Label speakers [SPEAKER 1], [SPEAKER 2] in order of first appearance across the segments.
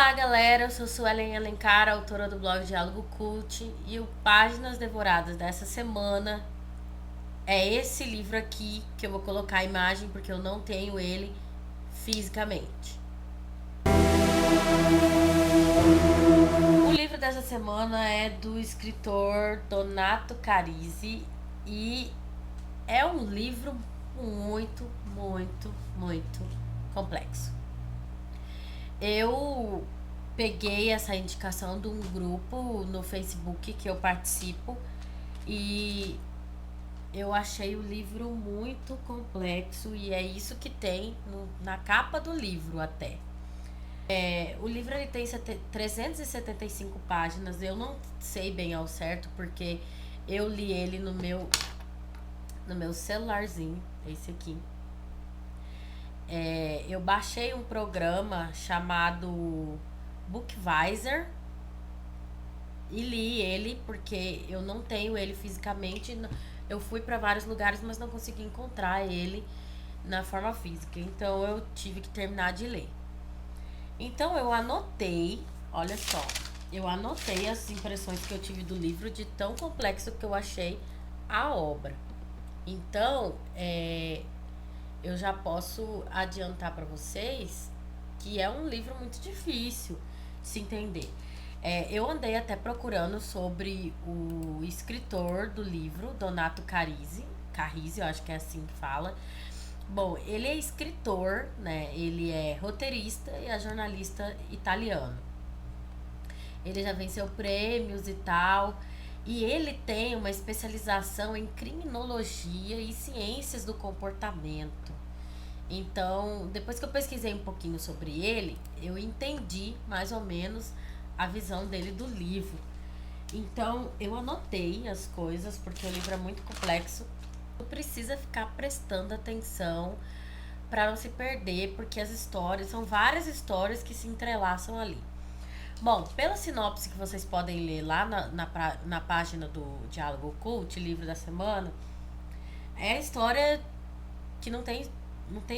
[SPEAKER 1] Olá, galera, eu sou Suelen Alencar, autora do blog Diálogo Cult, e o Páginas Devoradas dessa semana é esse livro aqui, que eu vou colocar a imagem porque eu não tenho ele fisicamente. O livro dessa semana é do escritor Donato Carisi e é um livro muito, muito, muito complexo. Eu peguei essa indicação de um grupo no Facebook que eu participo e eu achei o livro muito complexo e é isso que tem na capa do livro até. O livro ele tem 375 páginas, eu não sei bem ao certo porque eu li ele no meu celularzinho, esse aqui. Eu baixei um programa chamado Bookvisor e li ele porque eu não tenho ele fisicamente. Eu fui para vários lugares, mas não consegui encontrar ele na forma física. Então eu tive que terminar de ler. Então eu anotei, olha só, eu anotei as impressões que eu tive do livro de tão complexo que eu achei a obra. Então, eu já posso adiantar para vocês que é um livro muito difícil de se entender. Eu andei até procurando sobre o escritor do livro, Donato Carisi, eu acho que é assim que fala. Bom, ele é escritor, né? Ele é roteirista e é jornalista italiano. Ele já venceu prêmios e tal. E ele tem uma especialização em criminologia e ciências do comportamento. Então, depois que eu pesquisei um pouquinho sobre ele, eu entendi mais ou menos a visão dele do livro. Então, eu anotei as coisas, porque o livro é muito complexo. Precisa ficar prestando atenção para não se perder, porque as histórias são várias histórias que se entrelaçam ali. Bom, pela sinopse que vocês podem ler lá na página do Diálogo Cult, livro da semana, é a história que não tem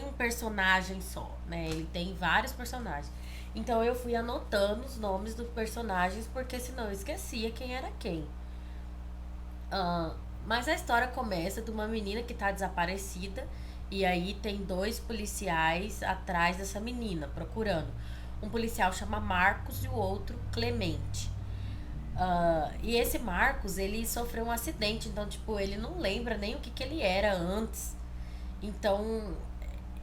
[SPEAKER 1] um personagem só, né? Ele tem vários personagens. Então eu fui anotando os nomes dos personagens, porque senão eu esquecia quem era quem. Mas a história começa de uma menina que tá desaparecida. E aí tem dois policiais atrás dessa menina, procurando. Um policial chama Marcos e o outro Clemente. E esse Marcos, ele sofreu um acidente. Então, tipo, ele não lembra nem o que ele era antes. Então,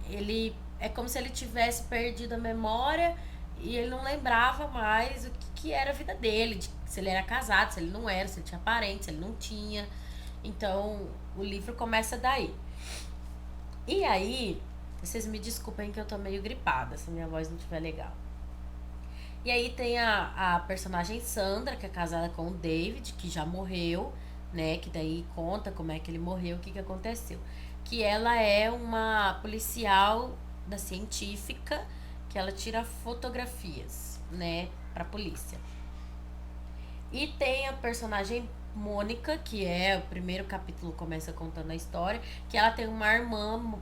[SPEAKER 1] ele é como se ele tivesse perdido a memória e ele não lembrava mais o que era a vida dele, se ele era casado, se ele não era, se ele tinha parente, se ele não tinha. Então, o livro começa daí. E aí, vocês me desculpem que eu tô meio gripada, se minha voz não estiver legal. E aí tem a personagem Sandra, que é casada com o David, que já morreu, né? Que daí conta como é que ele morreu, o que aconteceu. Que ela é uma policial da científica, que ela tira fotografias, né? Pra polícia. E tem a personagem Mônica, que é o primeiro capítulo, começa contando a história, que ela tem uma irmã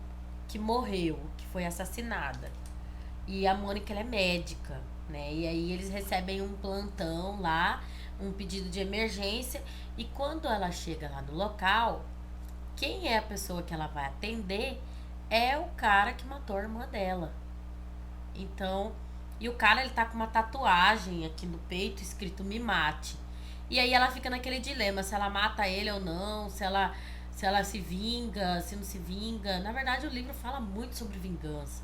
[SPEAKER 1] que morreu, que foi assassinada. E a Mônica, ela é médica, né? E aí eles recebem um plantão lá, um pedido de emergência, e quando ela chega lá no local, quem é a pessoa que ela vai atender é o cara que matou a irmã dela. Então, e o cara, ele tá com uma tatuagem aqui no peito escrito "Me mate". E aí ela fica naquele dilema, se ela mata ele ou não, se ela se vinga, se não se vinga. Na verdade, o livro fala muito sobre vingança,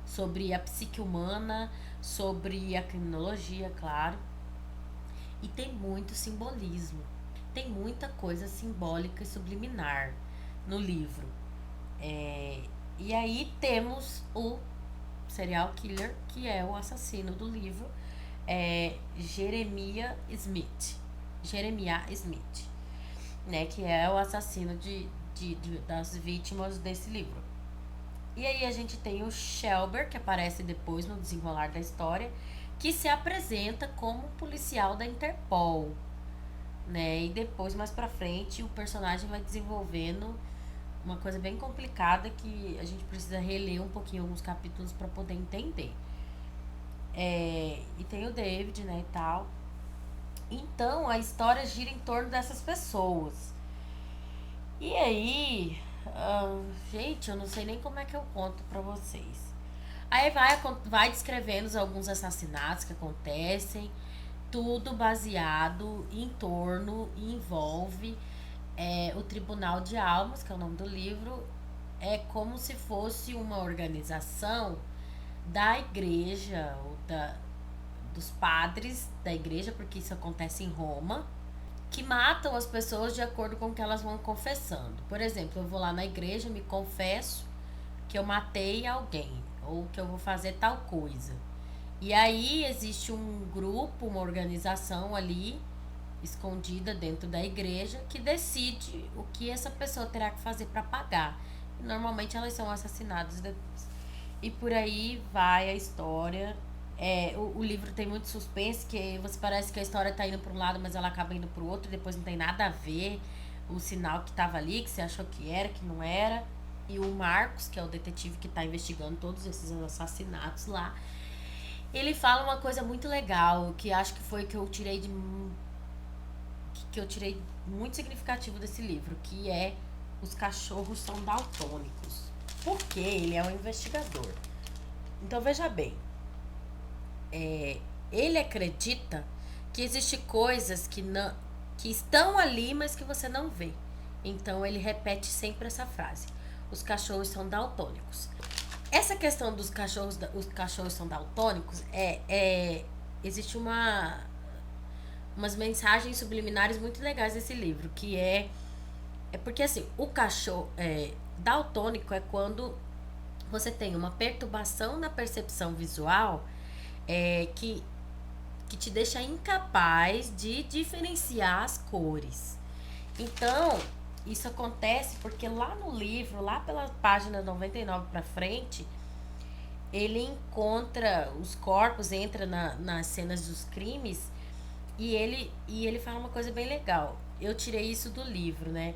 [SPEAKER 1] sobre a psique humana, sobre a criminologia, claro. E tem muito simbolismo. Tem muita coisa simbólica e subliminar no livro. E aí temos o serial killer, que é o assassino do livro, Jeremiah Smith. Jeremiah Smith, né? Que é o assassino das vítimas desse livro. E aí a gente tem o Shelber, que aparece depois no desenrolar da história, que se apresenta como policial da Interpol, né? E depois, mais pra frente, o personagem vai desenvolvendo uma coisa bem complicada que a gente precisa reler um pouquinho alguns capítulos para poder entender. E tem o David, né, e tal. Então, a história gira em torno dessas pessoas. E aí, gente, eu não sei nem como é que eu conto pra vocês. Aí vai descrevendo alguns assassinatos que acontecem, tudo baseado em torno e envolve o Tribunal de Almas, que é o nome do livro. É como se fosse uma organização da igreja, dos padres da igreja, porque isso acontece em Roma, que matam as pessoas de acordo com o que elas vão confessando. Por exemplo, eu vou lá na igreja, me confesso que eu matei alguém, ou que eu vou fazer tal coisa. E aí existe um grupo, uma organização ali, escondida dentro da igreja, que decide o que essa pessoa terá que fazer para pagar. E normalmente elas são assassinadas depois. E por aí vai a história. O livro tem muito suspense, que você parece que a história tá indo para um lado, mas ela acaba indo para o outro, e depois não tem nada a ver. O sinal que tava ali, que você achou que era, que não era. E o Marcos, que é o detetive que tá investigando todos esses assassinatos lá, ele fala uma coisa muito legal, que acho que foi que eu tirei que eu tirei muito significativo desse livro, que é: os cachorros são daltônicos. Porque ele é um investigador. Então veja bem, ele acredita que existem coisas que estão ali, mas que você não vê. Então ele repete sempre essa frase: os cachorros são daltônicos. Essa questão dos cachorros, os cachorros são daltônicos, existe umas mensagens subliminares muito legais nesse livro, que é porque assim, o cachorro daltônico é quando você tem uma perturbação na percepção visual, que te deixa incapaz de diferenciar as cores. Então, isso acontece porque lá no livro, lá pela página 99 para frente, ele encontra os corpos, entra nas cenas dos crimes, e ele fala uma coisa bem legal. Eu tirei isso do livro, né?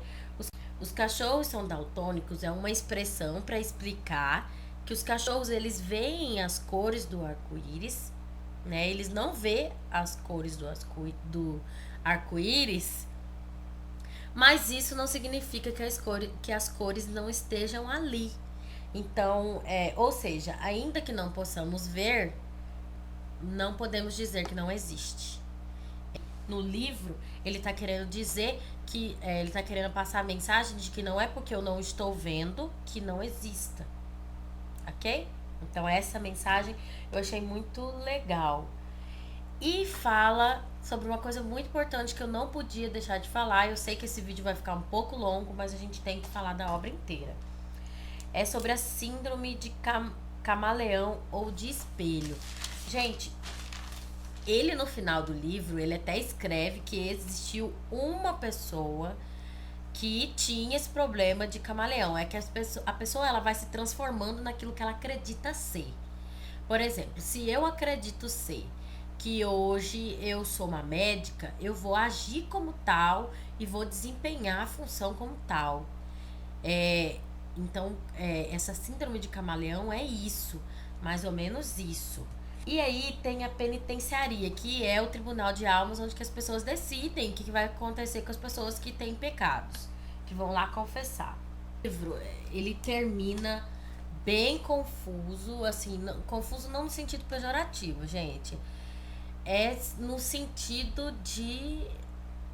[SPEAKER 1] Os cachorros são daltônicos é uma expressão para explicar que os cachorros eles veem as cores do arco-íris, né? Eles não vê as cores do arco-íris, mas isso não significa que as cores não estejam ali. Então, ou seja, ainda que não possamos ver, não podemos dizer que não existe. No livro, ele está querendo dizer que ele está querendo passar a mensagem de que não é porque eu não estou vendo que não exista, ok? Então essa mensagem eu achei muito legal. E fala sobre uma coisa muito importante que eu não podia deixar de falar. Eu sei que esse vídeo vai ficar um pouco longo, mas a gente tem que falar da obra inteira. É sobre a síndrome de camaleão ou de espelho. Gente, ele no final do livro, ele até escreve que existiu uma pessoa que tinha esse problema de camaleão. É que a pessoa ela vai se transformando naquilo que ela acredita ser. Por exemplo, se eu acredito ser que hoje eu sou uma médica, eu vou agir como tal e vou desempenhar a função como tal. Então, essa síndrome de camaleão é isso, mais ou menos isso. E aí tem a penitenciaria, que é o tribunal de almas, onde que as pessoas decidem o que vai acontecer com as pessoas que têm pecados, que vão lá confessar. O livro, ele termina bem confuso, assim, confuso não no sentido pejorativo, gente. É no sentido de...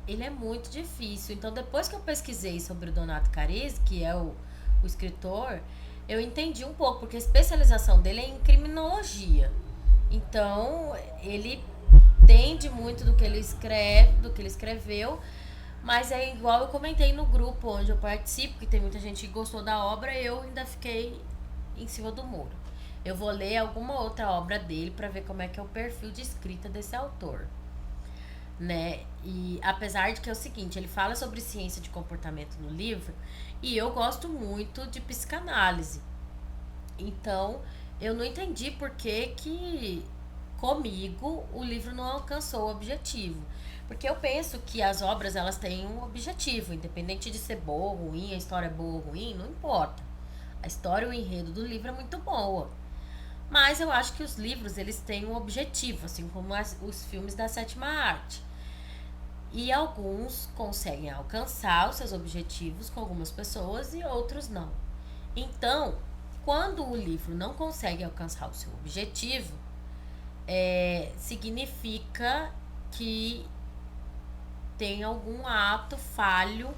[SPEAKER 1] Ele é muito difícil. Então, depois que eu pesquisei sobre o Donato Carisi, que é o escritor, eu entendi um pouco, porque a especialização dele é em criminologia. Então, ele entende muito do que ele escreve, do que ele escreveu, mas é igual eu comentei no grupo onde eu participo, que tem muita gente que gostou da obra, eu ainda fiquei em cima do muro. Eu vou ler alguma outra obra dele para ver como é que é o perfil de escrita desse autor, né? E apesar de que é o seguinte, ele fala sobre ciência de comportamento no livro, e eu gosto muito de psicanálise. Então, eu não entendi por que comigo o livro não alcançou o objetivo. Porque eu penso que as obras elas têm um objetivo, independente de ser boa ou ruim, a história é boa ou ruim, não importa. A história, o enredo do livro é muito boa. Mas eu acho que os livros, eles têm um objetivo, assim como os filmes da sétima arte. E alguns conseguem alcançar os seus objetivos com algumas pessoas e outros não. Então, quando o livro não consegue alcançar o seu objetivo, significa que tem algum ato falho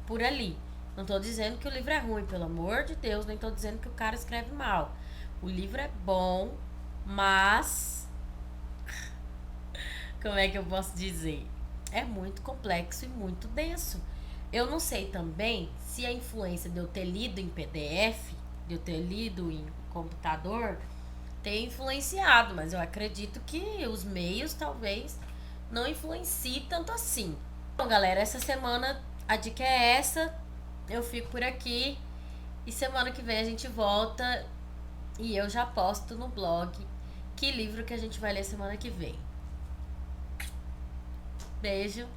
[SPEAKER 1] por ali. Não estou dizendo que o livro é ruim, pelo amor de Deus, nem estou dizendo que o cara escreve mal. O livro é bom, mas como é que eu posso dizer? É muito complexo e muito denso. Eu não sei também se a influência de eu ter lido em PDF, de eu ter lido em computador, tem influenciado, mas eu acredito que os meios talvez não influenciem tanto assim. Bom, galera, essa semana a dica é essa. Eu fico por aqui e semana que vem a gente volta e eu já posto no blog que livro que a gente vai ler semana que vem. Beijo.